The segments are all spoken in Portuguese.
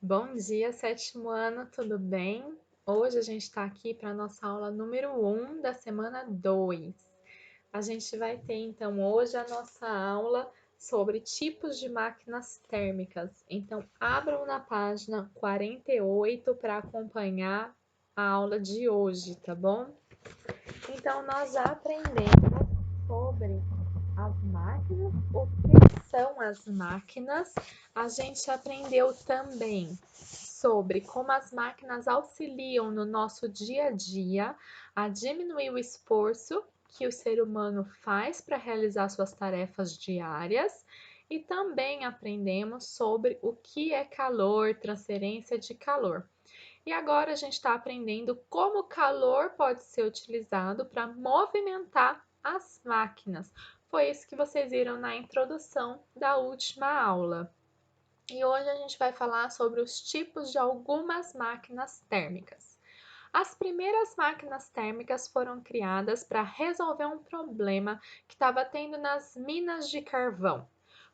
Bom dia, sétimo ano, tudo bem? Hoje a gente está aqui para a nossa aula número 1 da semana 2. A gente vai ter então hoje a nossa aula sobre tipos de máquinas térmicas. Então, abram na página 48 para acompanhar a aula de hoje, tá bom? Então, nós já aprendemos sobre as máquinas, o que são as máquinas. A gente aprendeu também sobre como as máquinas auxiliam no nosso dia a dia a diminuir o esforço que o ser humano faz para realizar suas tarefas diárias. E também aprendemos sobre o que é calor, transferência de calor. E agora a gente está aprendendo como o calor pode ser utilizado para movimentar as máquinas. Foi isso que vocês viram na introdução da última aula. E hoje a gente vai falar sobre os tipos de algumas máquinas térmicas. As primeiras máquinas térmicas foram criadas para resolver um problema que estava tendo nas minas de carvão.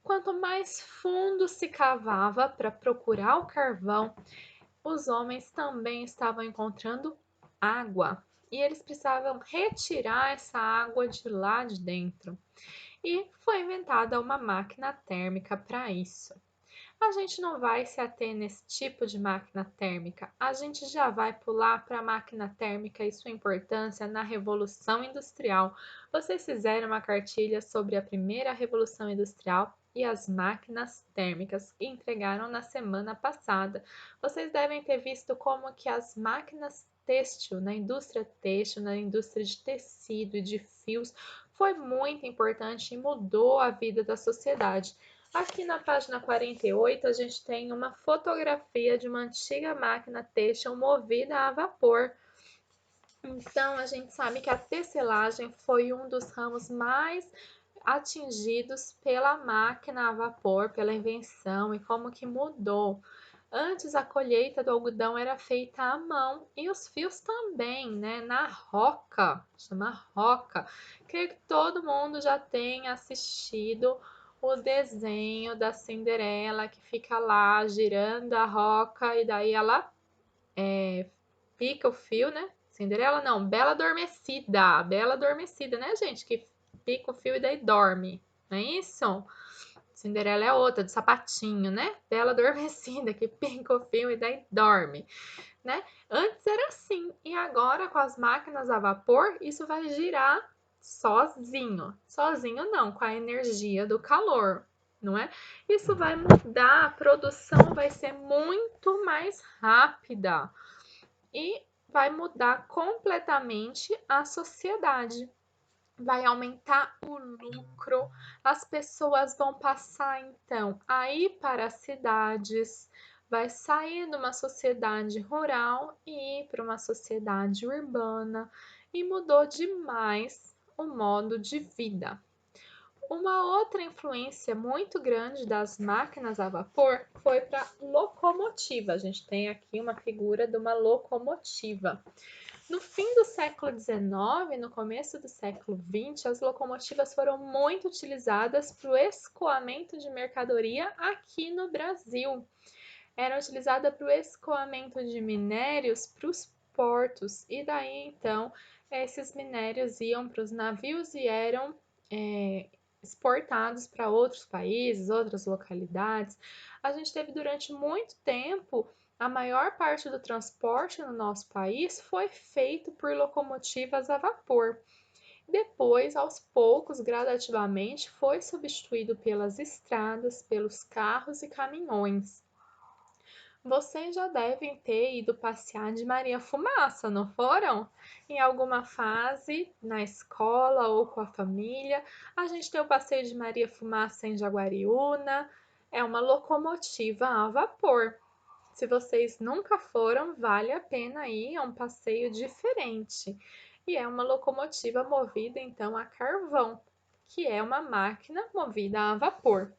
Quanto mais fundo se cavava para procurar o carvão, os homens também estavam encontrando água e eles precisavam retirar essa água de lá de dentro. E foi inventada uma máquina térmica para isso. A gente não vai se ater nesse tipo de máquina térmica, a gente já vai pular para a máquina térmica e sua importância na Revolução Industrial. Vocês fizeram uma cartilha sobre a primeira Revolução Industrial e as máquinas térmicas e entregaram na semana passada. Vocês devem ter visto como que as máquinas têxtil, na indústria de tecido e de fios, foi muito importante e mudou a vida da sociedade. Aqui na página 48, a gente tem uma fotografia de uma antiga máquina têxtil movida a vapor. Então, a gente sabe que a tecelagem foi um dos ramos mais atingidos pela máquina a vapor, pela invenção e como que mudou. Antes a colheita do algodão era feita à mão e os fios também, né, na roca, chama roca. Creio que todo mundo já tem assistido o desenho da Cinderela que fica lá girando a roca e daí ela pica o fio, né? Cinderela não, Bela Adormecida, né, gente? Que pica o fio e daí dorme, não é isso? Cinderela é outra, do sapatinho, né? Bela Adormecida, que pica o fio e daí dorme, né? Antes era assim, e agora com as máquinas a vapor, isso vai girar sozinho. Sozinho não, com a energia do calor, não é? Isso vai mudar, a produção vai ser muito mais rápida e vai mudar completamente a sociedade. Vai aumentar o lucro, as pessoas vão passar então a ir para as cidades, vai sair de uma sociedade rural e ir para uma sociedade urbana e mudou demais o modo de vida. Uma outra influência muito grande das máquinas a vapor foi para a locomotiva. A gente tem aqui uma figura de uma locomotiva. No fim do século XIX, no começo do século XX, as locomotivas foram muito utilizadas para o escoamento de mercadoria aqui no Brasil. Era utilizada para o escoamento de minérios para os portos, e daí então esses minérios iam para os navios e eram exportados para outros países, outras localidades. A gente teve durante muito tempo a maior parte do transporte no nosso país foi feito por locomotivas a vapor. Depois, aos poucos, gradativamente, foi substituído pelas estradas, pelos carros e caminhões. Vocês já devem ter ido passear de Maria Fumaça, não foram? Em alguma fase, na escola ou com a família. A gente tem o passeio de Maria Fumaça em Jaguariúna. É uma locomotiva a vapor. Se vocês nunca foram, vale a pena ir, é um passeio diferente. E é uma locomotiva movida então a carvão, que é uma máquina movida a vapor.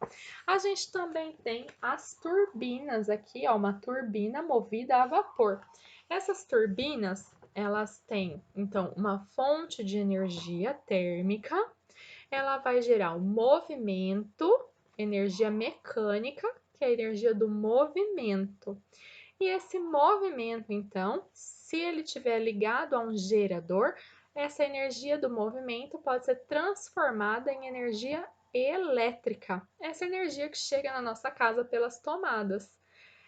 A gente também tem as turbinas aqui, ó, uma turbina movida a vapor. Essas turbinas, elas têm então uma fonte de energia térmica, ela vai gerar um movimento, energia mecânica, que é a energia do movimento. E esse movimento, então, se ele estiver ligado a um gerador, essa energia do movimento pode ser transformada em energia elétrica. Essa energia que chega na nossa casa pelas tomadas.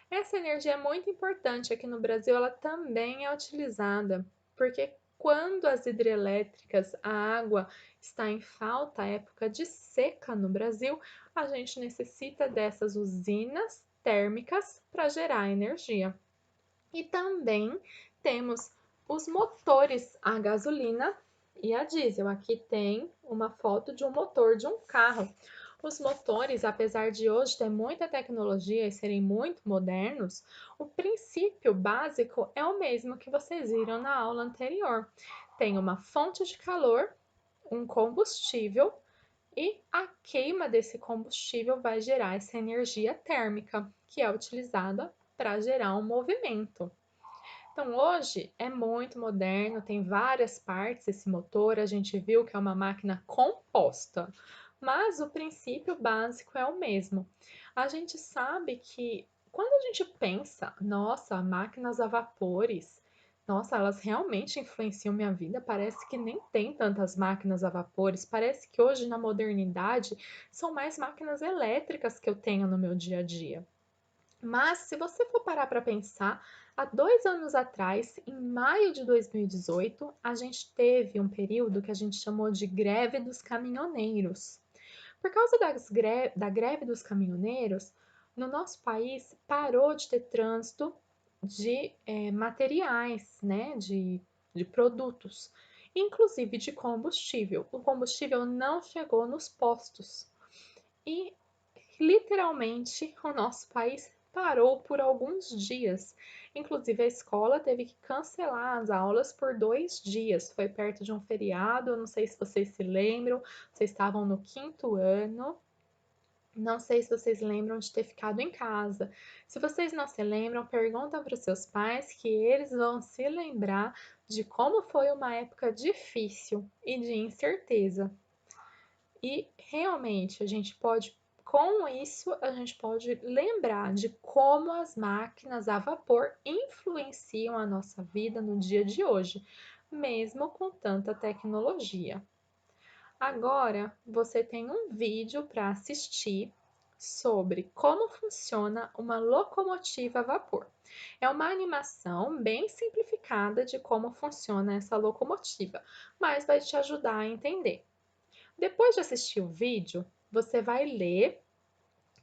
Essa energia é muito importante aqui no Brasil, ela também é utilizada, porque quando as hidrelétricas, a água está em falta, época de seca no Brasil, a gente necessita dessas usinas térmicas para gerar energia. E também temos os motores a gasolina e a diesel. Aqui tem uma foto de um motor de um carro. Os motores, apesar de hoje ter muita tecnologia e serem muito modernos, o princípio básico é o mesmo que vocês viram na aula anterior. Tem uma fonte de calor, um combustível e a queima desse combustível vai gerar essa energia térmica, que é utilizada para gerar um movimento. Então, hoje é muito moderno, tem várias partes esse motor, a gente viu que é uma máquina composta, mas o princípio básico é o mesmo. A gente sabe que quando a gente pensa, nossa, máquinas a vapores, nossa, elas realmente influenciam minha vida. Parece que nem tem tantas máquinas a vapores. Parece que hoje, na modernidade, são mais máquinas elétricas que eu tenho no meu dia a dia. Mas, se você for parar para pensar, há 2 anos atrás, em maio de 2018, a gente teve um período que a gente chamou de greve dos caminhoneiros. Por causa da greve dos caminhoneiros, no nosso país parou de ter trânsito de materiais, né, de produtos, inclusive de combustível. O combustível não chegou nos postos e literalmente o nosso país parou por alguns dias. Inclusive, a escola teve que cancelar as aulas por 2 dias. Foi perto de um feriado, eu não sei se vocês se lembram, vocês estavam no quinto ano. Não sei se vocês lembram de ter ficado em casa. Se vocês não se lembram, pergunta para os seus pais que eles vão se lembrar de como foi uma época difícil e de incerteza. E realmente a gente pode, com isso, a gente pode lembrar de como as máquinas a vapor influenciam a nossa vida no dia de hoje, mesmo com tanta tecnologia. Agora você tem um vídeo para assistir sobre como funciona uma locomotiva a vapor. É uma animação bem simplificada de como funciona essa locomotiva, mas vai te ajudar a entender. Depois de assistir o vídeo, você vai ler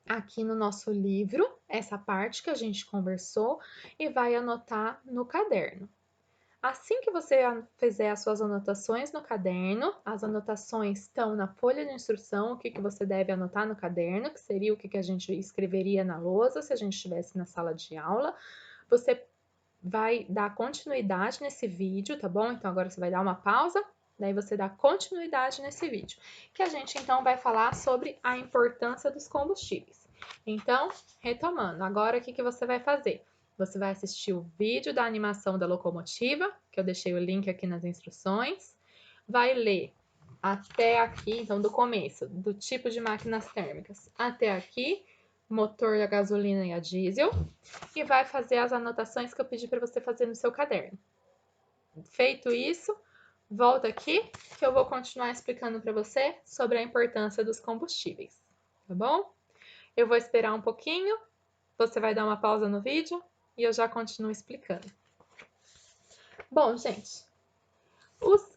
aqui no nosso livro essa parte que a gente conversou e vai anotar no caderno. Assim que você fizer as suas anotações no caderno, as anotações estão na folha de instrução, o que você deve anotar no caderno, que seria o que a gente escreveria na lousa se a gente estivesse na sala de aula. Você vai dar continuidade nesse vídeo, tá bom? Então agora você vai dar uma pausa, daí você dá continuidade nesse vídeo, que a gente então vai falar sobre a importância dos combustíveis. Então, retomando, agora o que você vai fazer? Você vai assistir o vídeo da animação da locomotiva, que eu deixei o link aqui nas instruções, vai ler até aqui, então do começo, do tipo de máquinas térmicas até aqui, motor a gasolina e a diesel, e vai fazer as anotações que eu pedi para você fazer no seu caderno. Feito isso, volta aqui que eu vou continuar explicando para você sobre a importância dos combustíveis, tá bom? Eu vou esperar um pouquinho, você vai dar uma pausa no vídeo e eu já continuo explicando. Bom, gente,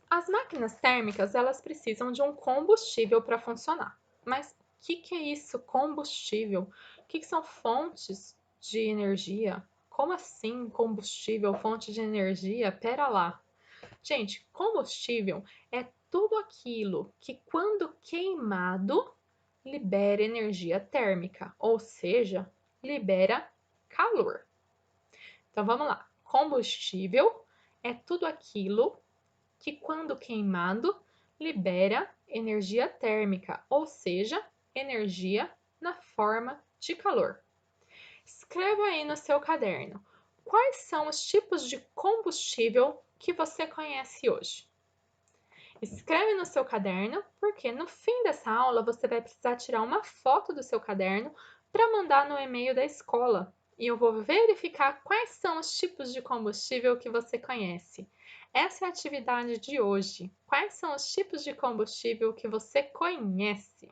as máquinas térmicas, elas precisam de um combustível para funcionar. Mas o que é isso, combustível? O que são fontes de energia? Como assim combustível, fonte de energia? Pera lá. Gente, combustível é tudo aquilo que, quando queimado, libera energia térmica, ou seja, libera calor. Então vamos lá. Combustível é tudo aquilo que, quando queimado, libera energia térmica, ou seja, energia na forma de calor. Escreva aí no seu caderno quais são os tipos de combustível que você conhece hoje. Escreve no seu caderno, porque no fim dessa aula você vai precisar tirar uma foto do seu caderno para mandar no e-mail da escola. E eu vou verificar quais são os tipos de combustível que você conhece. Essa é a atividade de hoje. Quais são os tipos de combustível que você conhece?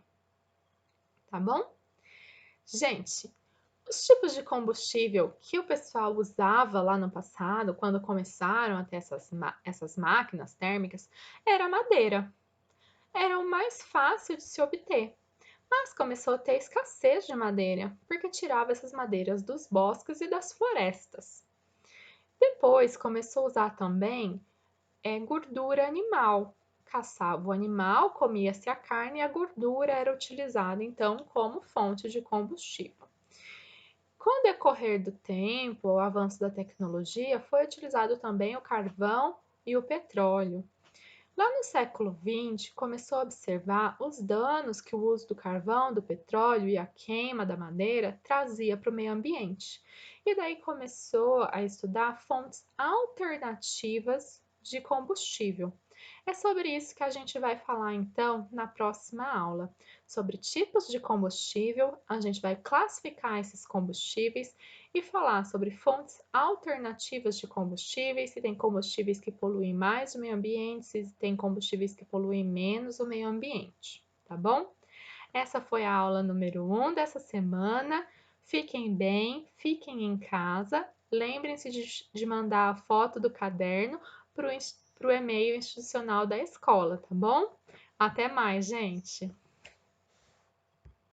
Tá bom? Gente, os tipos de combustível que o pessoal usava lá no passado, quando começaram a ter essas máquinas térmicas, era a madeira. Era o mais fácil de se obter. Mas começou a ter escassez de madeira, porque tirava essas madeiras dos bosques e das florestas. Depois começou a usar também gordura animal. Caçava o animal, comia-se a carne e a gordura era utilizada então como fonte de combustível. Com o decorrer do tempo, o avanço da tecnologia, foi utilizado também o carvão e o petróleo. Lá no século XX, começou a observar os danos que o uso do carvão, do petróleo e a queima da madeira trazia para o meio ambiente. E daí começou a estudar fontes alternativas de combustível. É sobre isso que a gente vai falar então na próxima aula, sobre tipos de combustível, a gente vai classificar esses combustíveis e falar sobre fontes alternativas de combustíveis, se tem combustíveis que poluem mais o meio ambiente, se tem combustíveis que poluem menos o meio ambiente, tá bom? Essa foi a aula número 1 dessa semana. Fiquem bem, fiquem em casa. Lembrem-se de mandar a foto do caderno para o e-mail institucional da escola, tá bom? Até mais, gente!